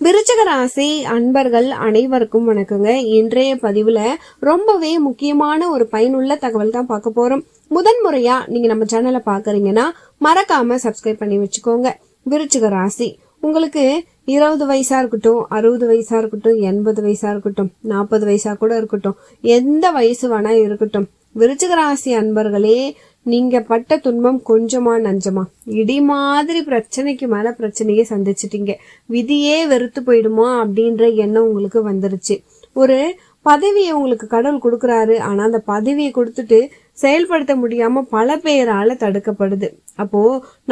விருச்சிக ராசி அன்பர்கள் அனைவருக்கும் வணக்கங்க. இன்றைய பதிவுல ரொம்பவே முக்கியமான ஒரு பயனுள்ள தகவல் தான் பார்க்க போறோம். முதன்முறையா நீங்க நம்ம சேனலை பாக்குறீங்கன்னா மறக்காம சப்ஸ்கிரைப் பண்ணி வச்சுக்கோங்க. விருச்சிக ராசி உங்களுக்கு 20 வயசா இருக்கட்டும், 60 வயசா இருக்கட்டும், 80 வயசா இருக்கட்டும், 40 வயசா கூட இருக்கட்டும், எந்த வயசு வேணா இருக்கட்டும், விருச்சிக ராசி அன்பர்களே, நீங்க பட்ட துன்பம் கொஞ்சமா நஞ்சமா, இடி மாதிரி பிரச்சனைக்கு மேல பிரச்சனையே சந்திச்சிட்டீங்க. விதியே வெறுத்து போயிடுமா அப்படின்ற எண்ணம் உங்களுக்கு வந்துருச்சு. ஒரு பதவியை உங்களுக்கு கடவுள் கொடுக்குறாரு, ஆனா அந்த பதவியை கொடுத்துட்டு செயல்படுத்த முடியாம பல பேரால தடுக்கப்படுது. அப்போ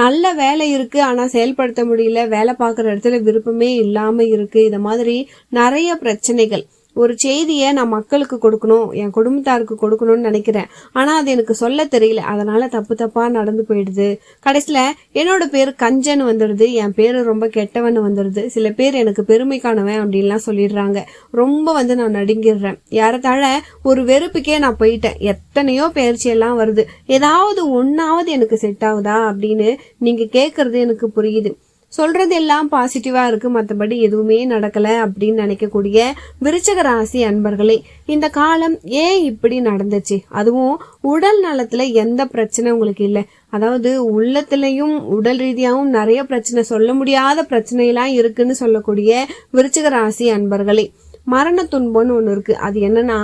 நல்ல வேலை இருக்கு, ஆனா செயல்படுத்த முடியல, வேலை பார்க்குற இடத்துல விருப்பமே இல்லாம இருக்கு. இத மாதிரி நிறைய பிரச்சனைகள். ஒரு செய்தியை நான் மக்களுக்கு கொடுக்கணும், என் குடும்பத்தாருக்கு கொடுக்கணும்னு நினைக்கிறேன், ஆனா அது எனக்கு சொல்ல தெரியல, அதனால தப்பு தப்பா நடந்து போயிடுது. கடைசியில என்னோட பேர் கஞ்சன் வந்துடுது, என் பேரு ரொம்ப கெட்டவன் வந்துடுது. சில பேர் எனக்கு பெருமைக்கானவன் அப்படின்லாம் சொல்லிடுறாங்க. ரொம்ப நான் நடுங்கிடுறேன். யாரத்தாழ ஒரு வெறுப்புக்கே நான் போயிட்டேன். எத்தனையோ பயிற்சியெல்லாம் வருது, ஏதாவது ஒன்னாவது எனக்கு செட் ஆகுதா அப்படின்னு நீங்க கேட்கறது எனக்கு புரியுது. சொல்றது எல்லாம் பாசிட்டிவா இருக்கு, மற்றபடி எதுவுமே நடக்கல அப்படின்னு நினைக்கக்கூடிய விருச்சிக ராசி அன்பர்களே, இந்த காலம் ஏன் இப்படி நடந்துச்சு? அதுவும் உடல் நலத்துல எந்த பிரச்சனை உங்களுக்கு இல்லை, அதாவது உள்ளத்திலையும் உடல் ரீதியாகவும் நிறைய பிரச்சனை, சொல்ல முடியாத பிரச்சனையெல்லாம் இருக்குன்னு சொல்லக்கூடிய விருச்சிக ராசி அன்பர்களே, மரண துன்பம்னு ஒண்ணு இருக்கு. அது என்னன்னா,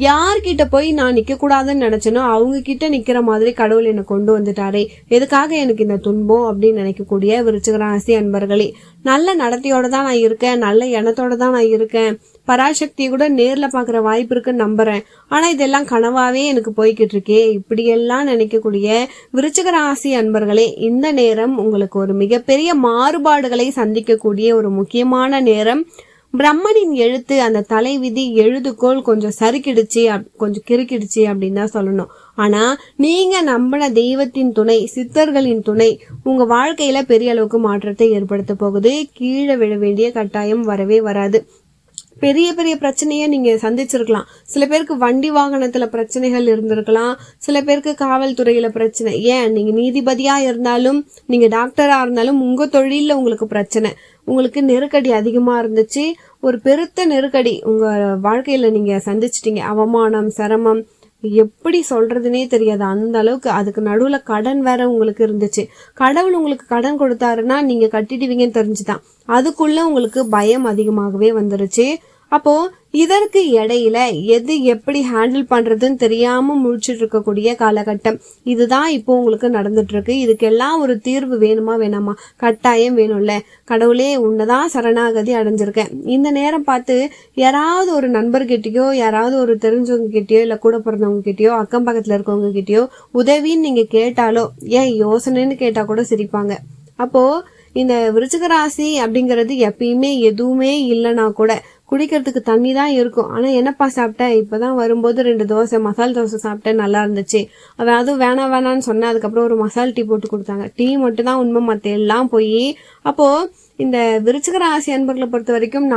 யார்கிட்ட போய் நான் நிக்க கூடாதுன்னு நினைச்சனோ அவங்க கிட்ட நிக்கிற மாதிரி கடவுள் என்னை கொண்டு வந்துட்டாரே, எதுக்காக எனக்கு இந்த துன்பம் அப்படின்னு நினைக்கக்கூடிய விருச்சிக ராசி அன்பர்களே, நல்ல நடத்தையோட தான் நான் இருக்கேன், நல்ல எண்ணத்தோட தான் நான் இருக்கேன், பராசக்தியை கூட நேர்ல பாக்குற வாய்ப்பு இருக்குன்னு நம்புறேன், ஆனா இதெல்லாம் கனவாவே எனக்கு போய்கிட்டு இருக்கே, இப்படியெல்லாம் நினைக்கக்கூடிய விருச்சிக ராசி அன்பர்களே, இந்த நேரம் உங்களுக்கு ஒரு மிகப்பெரிய மாறுபாடுகளை சந்திக்கக்கூடிய ஒரு முக்கியமான நேரம். பிரம்மனின் எழுத்து, அந்த தலைவிதி எழுதுகோள் கொஞ்சம் சறுக்கிடுச்சு, கொஞ்சம் கிறுக்கிடுச்சு அப்படின்னு தான் சொல்லணும். ஆனா நீங்க நம்பின தெய்வத்தின் துணை, சித்தர்களின் துணை உங்க வாழ்க்கையில பெரிய அளவுக்கு மாற்றத்தை ஏற்படுத்த போகுது. கீழே விழ வேண்டிய கட்டாயம் வரவே வராது. பெரிய பெரிய பிரச்சனைய நீங்க சந்திச்சிருக்கலாம். சில பேருக்கு வண்டி வாகனத்துல பிரச்சனைகள் இருந்திருக்கலாம், சில பேருக்கு காவல்துறையில பிரச்சனை, ஏன் நீங்க நீதிபதியா இருந்தாலும், நீங்க டாக்டரா இருந்தாலும் உங்க தொழில உங்களுக்கு பிரச்சனை, உங்களுக்கு நெருக்கடி அதிகமா இருந்துச்சு. ஒரு பெருத்த நெருக்கடி உங்க வாழ்க்கையில நீங்க சந்திச்சிட்டீங்க. அவமானம், சிரமம், எப்படி சொல்றதுன்னே தெரியாது அந்த அளவுக்கு. அதுக்கு நடுவுல கடன் வேற உங்களுக்கு இருந்துச்சு. கடவுள் உங்களுக்கு கடன் கொடுத்தாருன்னா நீங்க கட்டிடுவீங்கன்னு தெரிஞ்சுதான், அதுக்குள்ள உங்களுக்கு பயம் அதிகமாகவே வந்துருச்சு. அப்போ இதற்கு இடையில எது எப்படி ஹேண்டில் பண்றதுன்னு தெரியாம முழிச்சிட்டு இருக்கக்கூடிய காலகட்டம் இதுதான் இப்போ உங்களுக்கு நடந்துட்டு இருக்கு. இதுக்கெல்லாம் ஒரு தீர்வு வேணுமா வேணாமா? கட்டாயம் வேணும்ல. கடவுளே உன்னதான் சரணாகதி அடைஞ்சிருக்கேன். இந்த நேரம் பார்த்து யாராவது ஒரு நண்பர்கிட்டயோ, யாராவது ஒரு தெரிஞ்சவங்க கிட்டயோ, இல்ல கூட பிறந்தவங்க கிட்டயோ, அக்கம் பக்கத்துல இருக்கவங்க கிட்டயோ உதவின்னு நீங்க கேட்டாலோ, ஏன் யோசனைன்னு கேட்டா கூட சிரிப்பாங்க. அப்போ இந்த விருச்சிக ராசி அப்படிங்கிறது எப்பயுமே எதுவுமே இல்லைன்னா கூட குடிக்கிறதுக்கு தண்ணி தான் இருக்கும். ஆனா என்னப்பா சாப்பிட்டேன், இப்பதான் வரும்போது 2 தோசை, மசால் தோசை சாப்பிட்டேன், நல்லா இருந்துச்சு. அதாவது வேணான்னு சொன்னேன், அதுக்கப்புறம் ஒரு மசால் டீ போட்டு கொடுத்தாங்க. டீ மட்டும் தான் உண்மை, மத்த எல்லாம் போய். அப்போ இந்த விருச்சிக ராசி அன்பர்களை பொறுத்த வரைக்கும்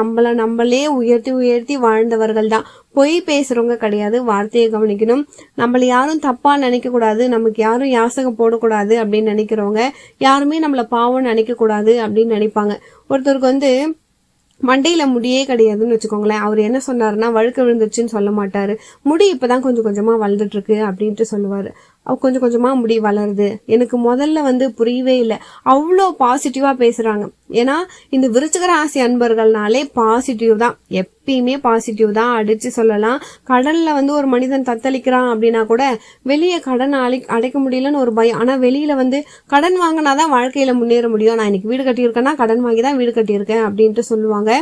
நம்மளே உயர்த்தி வாழ்ந்தவர்கள் தான். பொய் பேசுறவங்க கிடையாது. வார்த்தையை கவனிக்கணும். நம்மள யாரும் தப்பா நினைக்க கூடாது, நமக்கு யாரும் யாசகம் போடக்கூடாது அப்படின்னு நினைக்கிறவங்க யாருமே நம்மள பாவம் நினைக்க கூடாது அப்படின்னு நினைப்பாங்க. ஒருத்தருக்கு மண்டையில முடியே கிடையாதுன்னு வச்சுக்கோங்களேன். அவர் என்ன சொன்னாருன்னா, வழுக்க விழுந்துருச்சுன்னு சொல்ல மாட்டாரு, முடி இப்பதான் கொஞ்சம் கொஞ்சமா வளர்ந்துட்டு இருக்கு அப்படின்ட்டு சொல்லுவாரு. கொஞ்சம் கொஞ்சமா முடி வளருது. எனக்கு முதல்ல புரியவே இல்லை, அவ்வளோ பாசிட்டிவா பேசுறாங்க. ஏன்னா இந்த விருச்சிக ராசி அன்பர்கள்னாலே பாசிட்டிவ் தான், எப்பயுமே பாசிட்டிவ் தான் அடிச்சு சொல்லலாம். கடன்ல ஒரு மனிதன் தத்தளிக்கிறான் அப்படின்னா கூட வெளியே கடன் அடைக்க முடியலன்னு ஒரு பயம். ஆனா வெளியில கடன் வாங்கினாதான் வாழ்க்கையில முன்னேற முடியும். நான் இன்னைக்கு வீடு கட்டியிருக்கேன்னா கடன் வாங்கி தான் வீடு கட்டியிருக்கேன் அப்படின்ட்டு சொல்லுவாங்க.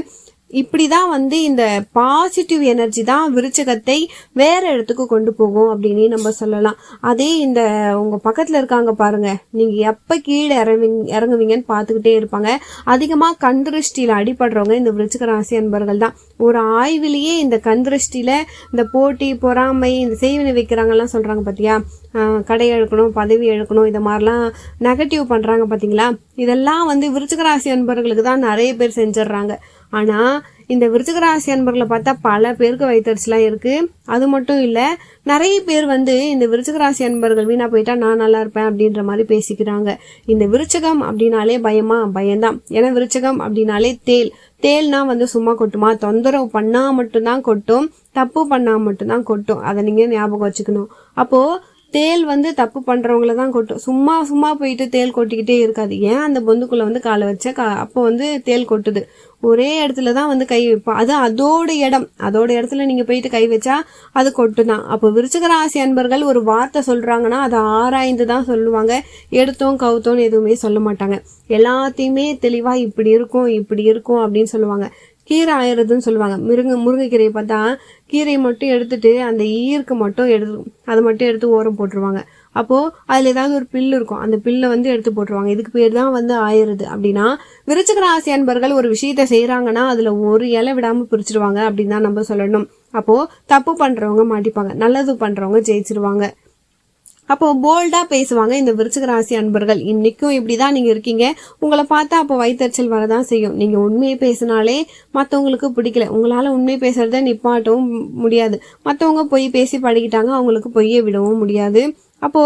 இப்படிதான் இந்த பாசிட்டிவ் எனர்ஜி தான் விருச்சிகத்தை வேற இடத்துக்கு கொண்டு போகும் அப்படின்னு நம்ம சொல்லலாம். அதே இந்த உங்க பக்கத்துல இருக்காங்க பாருங்க, நீங்க எப்ப கீழே இறங்குவீங்கன்னு பாத்துக்கிட்டே இருப்பாங்க. அதிகமா கண்திருஷ்டியில அடிபடுறவங்க இந்த விருச்சிக ராசி அன்பர்கள் தான். ஒரு ஆய்விலேயே இந்த கண்திருஷ்டியில இந்த போட்டி, பொறாமை, இந்த செய்வினை வைக்கிறாங்கலாம் சொல்றாங்க பாத்தியா, கடை இழக்கணும், பதவி இழக்கணும், இதை மாதிரிலாம் நெகட்டிவ் பண்றாங்க பாத்தீங்களா, இதெல்லாம் விருச்சிக ராசி அன்பர்களுக்கு தான் நிறைய பேர் செஞ்சிடறாங்க. ஆனா இந்த விருச்சிக ராசி அன்பர்களை பார்த்தா பல பேருக்கு வயிற்றுச்சலாம் இருக்கு. அது மட்டும் இல்ல, நிறைய பேர் வந்து இந்த விருச்சிக ராசி அன்பர்கள் வீணா போயிட்டா நான் நல்லா இருப்பேன் அப்படின்ற மாதிரி பேசிக்கிறாங்க. இந்த விருச்சகம் அப்படின்னாலே பயம்தான். ஏன்னா விருச்சகம் அப்படின்னாலே தேல்னா வந்து சும்மா கொட்டுமா? தொந்தரவு பண்ணா மட்டும்தான் கொட்டும், தப்பு பண்ணா மட்டும்தான் கொட்டும். அதை நீங்க ஞாபகம் வச்சுக்கணும். அப்போ தேல் வந்து தப்பு பண்றவங்கள தான் கொட்டும். சும்மா போயிட்டு தேல் கொட்டிக்கிட்டே இருக்காது. ஏன் அந்த பொந்துக்குள்ள வந்து காலை வச்ச அப்போ வந்து தேல் கொட்டுது. ஒரே இடத்துல தான் வந்து கை வைப்போம். அது அதோட இடத்துல நீங்க போயிட்டு கை வச்சா அது கொட்டுதான். அப்போ விருச்சிக ராசி அன்பர்கள் ஒரு வார்த்தை சொல்றாங்கன்னா அதை ஆராய்ந்து தான் சொல்லுவாங்க. எடுத்தோம் கவுத்தோன்னு எதுவுமே சொல்ல மாட்டாங்க. எல்லாத்தையுமே தெளிவா இப்படி இருக்கும் அப்படின்னு சொல்லுவாங்க. கீரை ஆயிரதுன்னு சொல்லுவாங்க. முருங்கைக்கீரையை பார்த்தா கீரையை மட்டும் எடுத்துட்டு அந்த ஈர்க்கு மட்டும் அதை மட்டும் எடுத்து ஓரம் போட்டுருவாங்க. அப்போ அதுல ஏதாவது ஒரு பில்லு இருக்கும், அந்த பில்லை வந்து எடுத்து போட்டுருவாங்க. இதுக்கு பேர் தான் வந்து ஆயிரது. அப்படின்னா விருச்சிக ராசி அன்பர்கள் ஒரு விஷயத்த செய்யறாங்கன்னா அதுல ஒரு இலை விடாம பிரிச்சிருவாங்க அப்படின்னு தான் நம்ம சொல்லணும். அப்போ தப்பு பண்றவங்க மாட்டிப்பாங்க, நல்லது பண்றவங்க ஜெயிச்சிருவாங்க. அப்போ போல்டா பேசுவாங்க இந்த விருச்சிக ராசி அன்பர்கள். இன்னைக்கும் இப்படிதான் நீங்க இருக்கீங்க. உங்களை பார்த்தா அப்போ வயிற்றுச்சல் வரதான் செய்யும். நீங்க உண்மையை பேசினாலே மற்றவங்களுக்கு பிடிக்கல. உங்களால உண்மை பேசுறத நிப்பாட்டவும் முடியாது. மற்றவங்க பொய் பேசி பழகிட்டாங்க, அவங்களுக்கு பொய்யை விடவும் முடியாது. அப்போ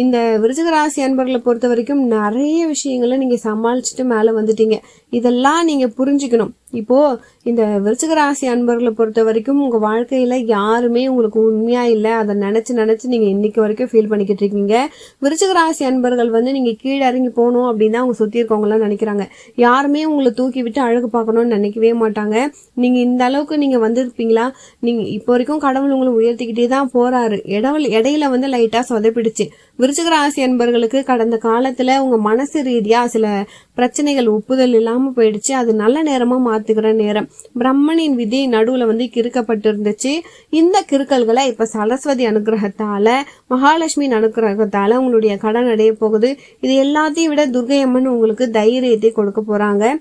இந்த விருச்சிக ராசி அன்பர்களை பொறுத்த வரைக்கும் நிறைய விஷயங்களை நீங்க சமாளிச்சுட்டு மேல வந்துட்டீங்க. இதெல்லாம் நீங்க புரிஞ்சுக்கணும். இப்போ இந்த விருச்சிக ராசி அன்பர்களை பொறுத்த வரைக்கும் உங்க வாழ்க்கையில யாருமே உங்களுக்கு உண்மையா இல்லை, அதை நினைச்சு நீங்க இன்னைக்கு வரைக்கும் ஃபீல் பண்ணிக்கிட்டு இருக்கீங்க. விருச்சிக ராசி அன்பர்கள் வந்து நீங்க கீழே இறங்கி போகணும் அப்படின்னு அவங்க சுத்தி இருக்கவங்க எல்லாம் நினைக்கிறாங்க. யாருமே உங்களை தூக்கி விட்டு அழகு பார்க்கணும்னு நினைக்கவே மாட்டாங்க. நீங்க இந்த அளவுக்கு நீங்க வந்திருப்பீங்களா? நீங்க இப்போ வரைக்கும் கடவுள் உங்களை உயர்த்திக்கிட்டே தான் போறாரு. இடையில வந்து லைட்டா சொதப்பிடுச்சு. விருச்சிக ராசி அன்பர்களுக்கு கடந்த காலத்துல உங்க மனசு ரீதியா சில பிரச்சனைகள் ஒப்புதல் இல்லாம போயிடுச்சு. அது நல்ல நேரமா மாத்துக்கிற நேரம். பிரம்மனின் விதி நடுவுல வந்து கிறுக்கப்பட்டு இருந்துச்சு. இந்த கிறுக்கல்களை இப்ப சரஸ்வதி அனுகிரகத்தால, மகாலட்சுமி அனுகிரகத்தால உங்களுடைய கடன் அடைய போகுது. இது எல்லாத்தையும் விட துர்கை அம்மன் உங்களுக்கு தைரியத்தை கொடுக்க போறாங்க.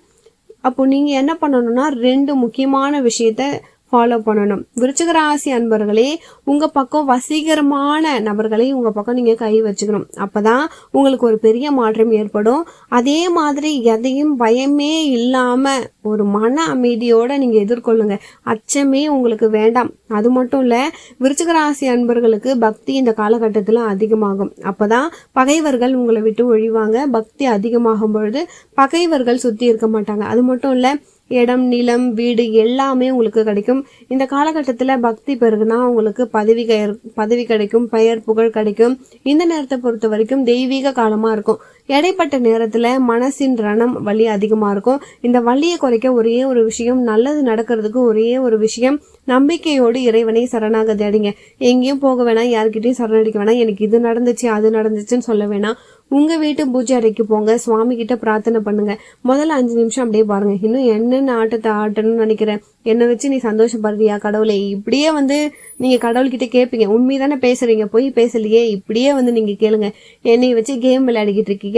அப்போ நீங்க என்ன பண்ணணும்னா 2 முக்கியமான விஷயத்த ஃபாலோ பண்ணணும். விருச்சிக ராசி அன்பர்களே, உங்க பக்கம் வசீகரமான நபர்களை உங்க பக்கம் நீங்க கை வச்சுக்கணும். அப்பதான் உங்களுக்கு ஒரு பெரிய மாற்றம் ஏற்படும். அதே மாதிரி எதையும் பயமே இல்லாம ஒரு மன அமைதியோட நீங்க எதிர்கொள்ளுங்க. அச்சமே உங்களுக்கு வேண்டாம். அது மட்டும் இல்ல, விருச்சிக ராசி அன்பர்களுக்கு பக்தி இந்த காலகட்டத்துல அதிகமாகும். அப்பதான் பகைவர்கள் உங்களை விட்டு ஒழிவாங்க. பக்தி அதிகமாகும் பொழுது பகைவர்கள் சுத்தி இருக்க மாட்டாங்க. அது மட்டும் இல்ல, இடம், நிலம், வீடு எல்லாமே உங்களுக்கு கிடைக்கும். இந்த காலகட்டத்தில் பக்தி பெருகுனா உங்களுக்கு பதவி கிடைக்கும், பெயர் புகழ் கிடைக்கும். இந்த நேரத்தை பொறுத்த வரைக்கும் தெய்வீக காலமா இருக்கும். இடைப்பட்ட நேரத்துல மனசின் ரணம், வலி அதிகமா இருக்கும். இந்த வலியை குறைக்க ஒரே ஒரு விஷயம், நல்லது நடக்கிறதுக்கு ஒரே ஒரு விஷயம், நம்பிக்கையோடு இறைவனை சரணாகதி அடைங்க. எங்கேயும் போக வேணாம், யார்கிட்டயும் சரணடிக்க வேணாம். எனக்கு இது நடந்துச்சு அது நடந்துச்சுன்னு சொல்ல வேணாம். உங்க வீட்டு பூஜை அறைக்கு போங்க, சுவாமி கிட்ட பிரார்த்தனை பண்ணுங்க. முதல்ல 5 நிமிஷம் அப்படியே பாருங்க, இன்னும் என்னென்ன ஆட்டத்தை ஆட்டணும்னு நினைக்கிறேன், என்னை வச்சு நீ சந்தோஷப்படுறியா கடவுளே? இப்படியே வந்து நீங்க கடவுள்கிட்ட கேட்பீங்க. உண்மைதானே பேசுறீங்க, போய் பேசலையே. இப்படியே வந்து நீங்க கேளுங்க. என்னை வச்சு கேம் விளையாடிக்கிட்டு இருக்கீங்க,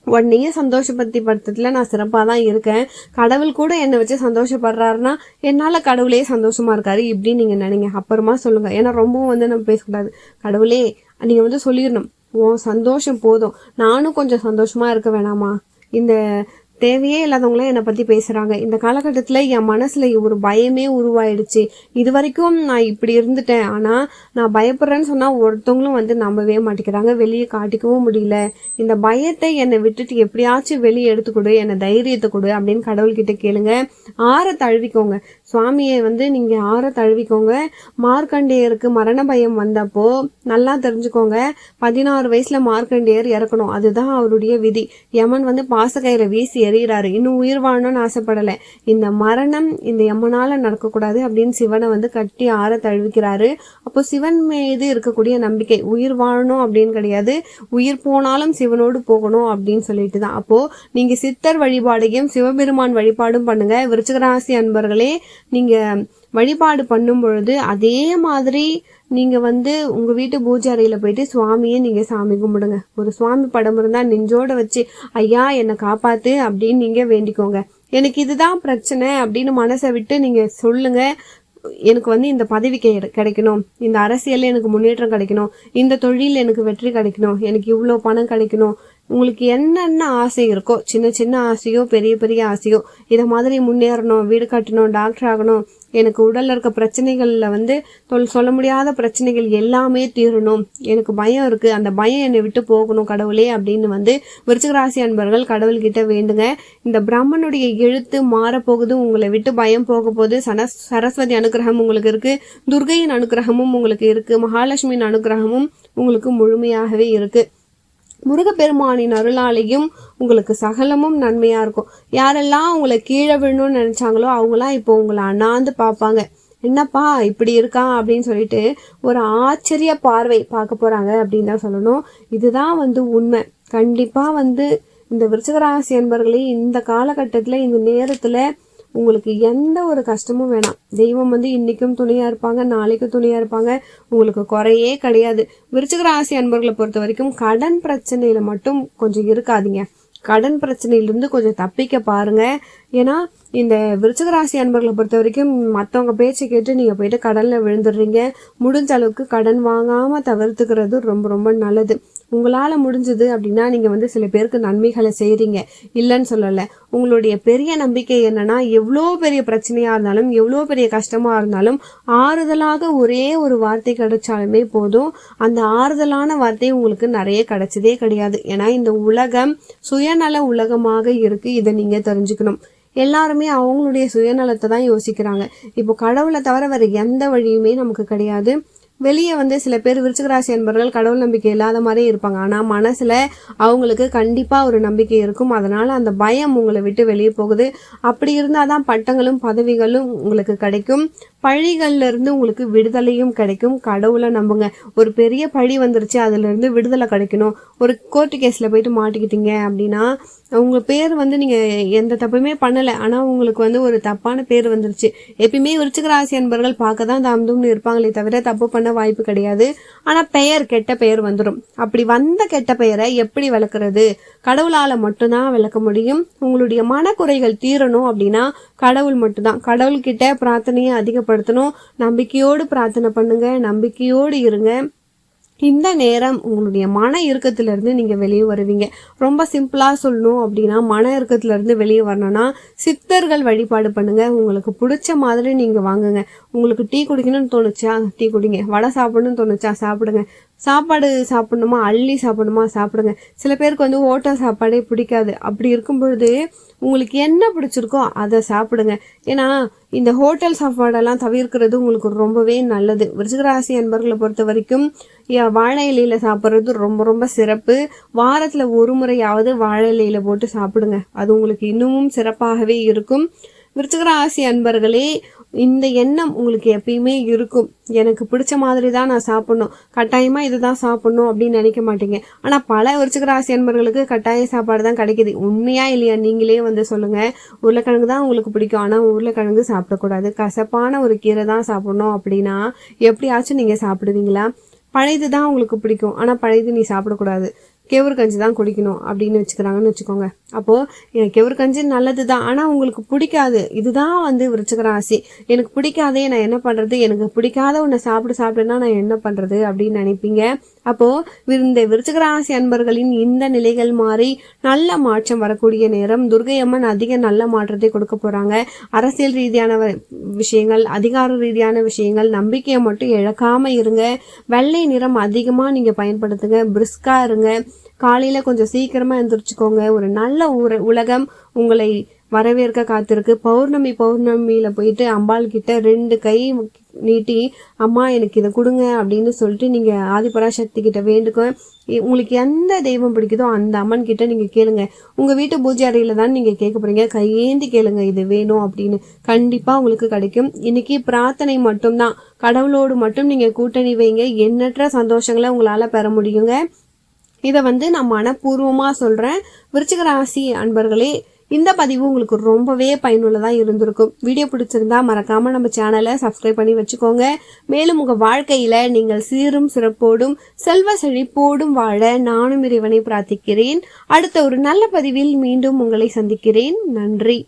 உடனே சந்தோஷப்படுத்தல நான் சிறப்பாக தான் இருக்கேன், கடவுள் கூட என்னை வச்சு சந்தோஷப்படுறாருன்னா என்னால் கடவுளே சந்தோஷமா இருக்காரு இப்படின்னு நீங்கள் நினைங்க. அப்புறமா சொல்லுங்க. ஏன்னா ரொம்பவும் வந்து நம்ம பேசக்கூடாது. கடவுளே நீங்கள் வந்து சொல்லிடணும், ஓ சந்தோஷம் போதும், நானும் கொஞ்சம் சந்தோஷமா இருக்க வேணாமா? இந்த தேவையே இல்லாதவங்களாம் என்னை பற்றி பேசுகிறாங்க. இந்த காலகட்டத்தில் என் மனசில் ஒரு பயமே உருவாயிடுச்சு. இது வரைக்கும் நான் இப்படி இருந்துட்டேன், ஆனால் நான் பயப்படுறேன்னு சொன்னால் ஒருத்தவங்களும் வந்து நம்பவே மாட்டேங்கிறாங்க, வெளியே காட்டிக்கவும் முடியல. இந்த பயத்தை என்னை விட்டுட்டு எப்படியாச்சும் வெளியே எடுத்துக்கொடு, என்னை தைரியத்தை கொடு அப்படின்னு கடவுள்கிட்ட கேளுங்க. ஆற தழுவிக்கோங்க. சுவாமியை வந்து நீங்கள் ஆற தழுவிக்கோங்க. மார்க்கண்டேயருக்கு மரண பயம் வந்தப்போ நல்லா தெரிஞ்சுக்கோங்க, 16 வயசில் மார்க்கண்டேயர் இறக்கணும். அதுதான் அவருடைய விதி. யமன் வந்து பாசக்கயிறை வீசி எறிகிறாரு. இன்னும் உயிர் வாழணும்னு ஆசைப்படலை. இந்த மரணம் இந்த யமனால நடக்கக்கூடாது அப்படின்னு சிவனை வந்து கட்டி ஆற தழுவிக்கிறாரு. அப்போ சிவன் மீது இருக்கக்கூடிய நம்பிக்கை, உயிர் வாழணும் அப்படின்னு கிடையாது, உயிர் போனாலும் சிவனோடு போகணும் அப்படின்னு சொல்லிட்டு தான். அப்போ நீங்க சித்தர் வழிபாடையும் சிவபெருமான் வழிபாடும் பண்ணுங்க. விருச்சிக ராசி அன்பர்களே, நீங்க வழிபாடு பண்ணும் பொழுது அதே மாதிரி நீங்க வந்து உங்க வீட்டு பூஜை அறையில போயிட்டு சுவாமியை நீங்க சாமி கும்பிடுங்க. ஒரு சுவாமி படம் இருந்தா நெஞ்சோட வச்சு, ஐயா என்னை காப்பாத்து அப்படின்னு நீங்க வேண்டிக்கோங்க. எனக்கு இதுதான் பிரச்சனை அப்படின்னு மனசை விட்டு நீங்க சொல்லுங்க. எனக்கு வந்து இந்த பதவி கிடைக்கணும், இந்த அரசியல்ல எனக்கு முன்னேற்றம் கிடைக்கணும், இந்த தொழில் எனக்கு வெற்றி கிடைக்கணும், எனக்கு இவ்வளோ பணம் கிடைக்கணும், உங்களுக்கு என்னென்ன ஆசை இருக்கோ, சின்ன சின்ன ஆசையோ பெரிய பெரிய ஆசையோ, இதை மாதிரி முன்னேறணும், வீடு கட்டணும், டாக்டர் ஆகணும், எனக்கு உடல்ல இருக்க பிரச்சனைகள்ல வந்து சொல்ல முடியாத பிரச்சனைகள் எல்லாமே தீரணும், எனக்கு பயம் இருக்கு, அந்த பயம் என்னை விட்டு போகணும் கடவுளே அப்படின்னு வந்து விருச்சிக ராசி அன்பர்கள் கடவுள்கிட்ட வேண்டுங்க. இந்த பிரம்மனுடைய எழுத்து மாறப்போகுது, உங்களை விட்டு பயம் போக போகுது. சரஸ்வதி அனுகிரகம் உங்களுக்கு இருக்கு, துர்கையின் அனுகிரகமும் உங்களுக்கு இருக்கு, மகாலட்சுமியின் அனுகிரகமும் உங்களுக்கு முழுமையாகவே இருக்கு. முருகப்பெருமானின் அருளாலையும் உங்களுக்கு சகலமும் நன்மையா இருக்கும். யாரெல்லாம் உங்களை கீழே விழணும்னு நினைச்சாங்களோ அவங்களாம் இப்போ உங்களை அண்ணாந்து பார்ப்பாங்க. என்னப்பா இப்படி இருக்கான் அப்படின்னு சொல்லிட்டு ஒரு ஆச்சரிய பார்வை பார்க்க போறாங்க அப்படின்னு தான் சொல்லணும். இதுதான் வந்து உண்மை. கண்டிப்பா வந்து இந்த விருச்சிகராசி என்பர்களே இந்த காலகட்டத்துல இந்த நேரத்துல உங்களுக்கு எந்த ஒரு கஷ்டமும் வேணாம். தெய்வம் வந்து இன்னைக்கும் துணையா இருப்பாங்க, நாளைக்கும் துணையா இருப்பாங்க. உங்களுக்கு குறையே கிடையாது. விருச்சிக ராசி அன்பர்களை பொறுத்த வரைக்கும் கடன் பிரச்சனையில மட்டும் கொஞ்சம் இருக்காதீங்க. கடன் பிரச்சனையிலிருந்து கொஞ்சம் தப்பிக்க பாருங்க. ஏன்னா இந்த விருச்சிக ராசி அன்பர்களை பொறுத்த வரைக்கும் மற்றவங்க பேச்சை கேட்டு நீங்க போயிட்டு கடன்ல விழுந்துடுறீங்க. முடிஞ்ச அளவுக்கு கடன் வாங்காம தவிர்த்துக்கிறது ரொம்ப ரொம்ப நல்லது. உங்களால முடிஞ்சது அப்படின்னா நீங்க வந்து சில பேருக்கு நன்மைகளை செய்றீங்க, இல்லைன்னு சொல்லல. உங்களுடைய பெரிய நம்பிக்கை என்னன்னா, எவ்வளோ பெரிய பிரச்சனையா இருந்தாலும் எவ்வளோ பெரிய கஷ்டமா இருந்தாலும் ஆறுதலாக ஒரே ஒரு வார்த்தை கிடைச்சாலுமே போதும். அந்த ஆறுதலான வார்த்தை உங்களுக்கு நிறைய கிடைச்சதே கிடையாது. ஏன்னா இந்த உலகம் சுயநல உலகமாக இருக்கு. இதை நீங்க தெரிஞ்சுக்கணும். எல்லாருமே அவங்களுடைய சுயநலத்தை தான் யோசிக்கிறாங்க. இப்போ கடவுளை தவிர வேற எந்த வழியுமே நமக்கு கிடையாது. வெளியே வந்து சில பேர் விருச்சிக ராசி என்பவர்கள் கடவுள் நம்பிக்கை இல்லாத மாதிரி இருப்பாங்க. ஆனால் மனசில் அவங்களுக்கு கண்டிப்பாக ஒரு நம்பிக்கை இருக்கும். அதனால் அந்த பயம் உங்களை விட்டு வெளியே போகுது. அப்படி இருந்தால் தான் பட்டங்களும் பதவிகளும் உங்களுக்கு கிடைக்கும். பழிகள்ல இருந்து உங்களுக்கு விடுதலையும் கிடைக்கும். கடவுளை நம்புங்க. ஒரு பெரிய பழி வந்துருச்சு, அதுல இருந்து விடுதலை கிடைக்கணும். ஒரு கோர்ட்டு கேஸ்ல போயிட்டு மாட்டிக்கிட்டீங்க அப்படின்னா உங்க பேர் வந்து நீங்க எந்த தப்புமே பண்ணல, ஆனா உங்களுக்கு வந்து ஒரு தப்பான பேர் வந்துருச்சு. எப்பயுமே விருச்சிக ராசி அன்பர்கள் பார்க்க தான் தாம்தும்னு இருப்பாங்களே தவிர தப்பு பண்ண வாய்ப்பு கிடையாது. ஆனா கெட்ட பெயர் வந்துடும். அப்படி வந்த கெட்ட பெயரை எப்படி விளக்குறது? கடவுளால மட்டும்தான் விளக்க முடியும். உங்களுடைய மனக்குறைகள் தீரணும் அப்படின்னா கடவுள் மட்டும்தான். கடவுள்கிட்ட பிரார்த்தனையை அதிகப்படுத்தணும். நம்பிக்கையோடு பிரார்த்தனை பண்ணுங்க, நம்பிக்கையோடு இருங்க. இந்த நேரம் உங்களுடைய மன இறுக்கத்திலிருந்து நீங்க வெளியே வருவீங்க. ரொம்ப சிம்பிளா சொல்லணும் அப்படின்னா, மன இறுக்கத்திலிருந்து வெளியே வரணும்னா சித்தர்கள் வழிபாடு பண்ணுங்க. உங்களுக்கு பிடிச்ச மாதிரி நீங்க வாங்குங்க. உங்களுக்கு டீ குடிக்கணும்னு தோணுச்சா டீ குடிங்க. வடை சாப்பிடணும்னு தோணுச்சா சாப்பிடுங்க. சாப்பாடு சாப்பிடணுமா அள்ளி சாப்பிடணுமா சாப்பிடுங்க. சில பேருக்கு வந்து ஹோட்டல் சாப்பாடே பிடிக்காது. அப்படி இருக்கும் பொழுது உங்களுக்கு என்ன பிடிச்சிருக்கோ அதை சாப்பிடுங்க. ஏன்னா இந்த ஹோட்டல் சாப்பாடெல்லாம் தவிர்க்கிறது உங்களுக்கு ரொம்பவே நல்லது. விருச்சிக ராசி அன்பர்களை பொறுத்த வரைக்கும் வாழை இலையில சாப்பிட்றது ரொம்ப ரொம்ப சிறப்பு. வாரத்துல ஒரு முறையாவது வாழை இலையில போட்டு சாப்பிடுங்க. அது உங்களுக்கு இன்னமும் சிறப்பாகவே இருக்கும். விருச்சிக ராசி அன்பர்களே, இந்த எண்ணம் உங்களுக்கு எப்பயுமே இருக்கும். எனக்கு பிடிச்ச மாதிரி தான் நான் சாப்பிடணும், கட்டாயமா இதுதான் சாப்பிடணும் அப்படின்னு நினைக்க மாட்டீங்க. ஆனா பல விருச்சிக ராசி அன்பர்களுக்கு கட்டாய சாப்பாடு தான் கிடைக்குது. உண்மையா இல்லையா நீங்களே வந்து சொல்லுங்க. உருளைக்கிழங்கு தான் உங்களுக்கு பிடிக்கும், ஆனா உருளைக்கிழங்கு சாப்பிடக்கூடாது, கசப்பான ஒரு கீரை தான் சாப்பிடணும் அப்படின்னா எப்படியாச்சும் நீங்க சாப்பிடுவீங்களா? பழையது தான் உங்களுக்கு பிடிக்கும், ஆனா பழையது நீ சாப்பிடக்கூடாது, கெவுரு கஞ்சி தான் குடிக்கணும் அப்படின்னு வச்சுக்கிறாங்கன்னு வச்சுக்கோங்க. அப்போது கெவுரு கஞ்சி நல்லது தான், ஆனால் உங்களுக்கு பிடிக்காது. இதுதான் வந்து விருச்சிக ராசி. எனக்கு பிடிக்காதே, நான் என்ன பண்ணுறது? எனக்கு பிடிக்காத ஒன்றை சாப்பிடுன்னா நான் என்ன பண்ணுறது அப்படின்னு நினைப்பீங்க. அப்போது இந்த விருச்சிக ராசி அன்பர்களின் இந்த நிலைகள் மாறி நல்ல மாற்றம் வரக்கூடிய நேரம். துர்கை அம்மன் அதிக நல்ல மாற்றத்தை கொடுக்க போகிறாங்க. அரசியல் ரீதியான விஷயங்கள், அதிகார ரீதியான விஷயங்கள், நம்பிக்கையை மட்டும் இழக்காமல் இருங்க. வெள்ளை நிறம் அதிகமாக நீங்கள் பயன்படுத்துங்க. பிரிஸ்காக இருங்க. காலையில் கொஞ்சம் சீக்கிரமாக எழுந்திரிச்சுக்கோங்க. ஒரு நல்ல உலகம் உங்களை வரவேற்க காத்திருக்கு. பௌர்ணமியில் போயிட்டு அம்பாள் கிட்ட 2 கை நீட்டி அம்மா எனக்கு இதை கொடுங்க அப்படின்னு சொல்லிட்டு நீங்கள் ஆதிபராசக்தி கிட்ட வேண்டுக்க. உங்களுக்கு எந்த தெய்வம் பிடிக்குதோ அந்த அம்மன் கிட்ட நீங்கள் கேளுங்க. உங்கள் வீட்டு பூஜை அறையில் தான் நீங்கள் கேட்க போகிறீங்க. கையேந்தி கேளுங்க, இது வேணும் அப்படின்னு. கண்டிப்பாக உங்களுக்கு கிடைக்கும். இன்னைக்கு பிரார்த்தனை மட்டும்தான். கடவுளோடு மட்டும் நீங்கள் கூட்டணி வைங்க. எண்ணற்ற சந்தோஷங்களை உங்களால் பெற முடியுங்க. இதை வந்து நான் மனப்பூர்வமாக சொல்கிறேன். விருச்சிக ராசி அன்பர்களே, இந்த பதிவு உங்களுக்கு ரொம்பவே பயனுள்ளதாக இருந்திருக்கும். வீடியோ பிடிச்சிருந்தா மறக்காமல் நம்ம சேனலை சப்ஸ்கிரைப் பண்ணி வச்சுக்கோங்க. மேலும் உங்கள் வாழ்க்கையில் நீங்கள் சீரும் சிறப்போடும் செல்வ செழிப்போடும் வாழ நானும் இறைவனை பிரார்த்திக்கிறேன். அடுத்த ஒரு நல்ல பதிவில் மீண்டும் உங்களை சந்திக்கிறேன். நன்றி.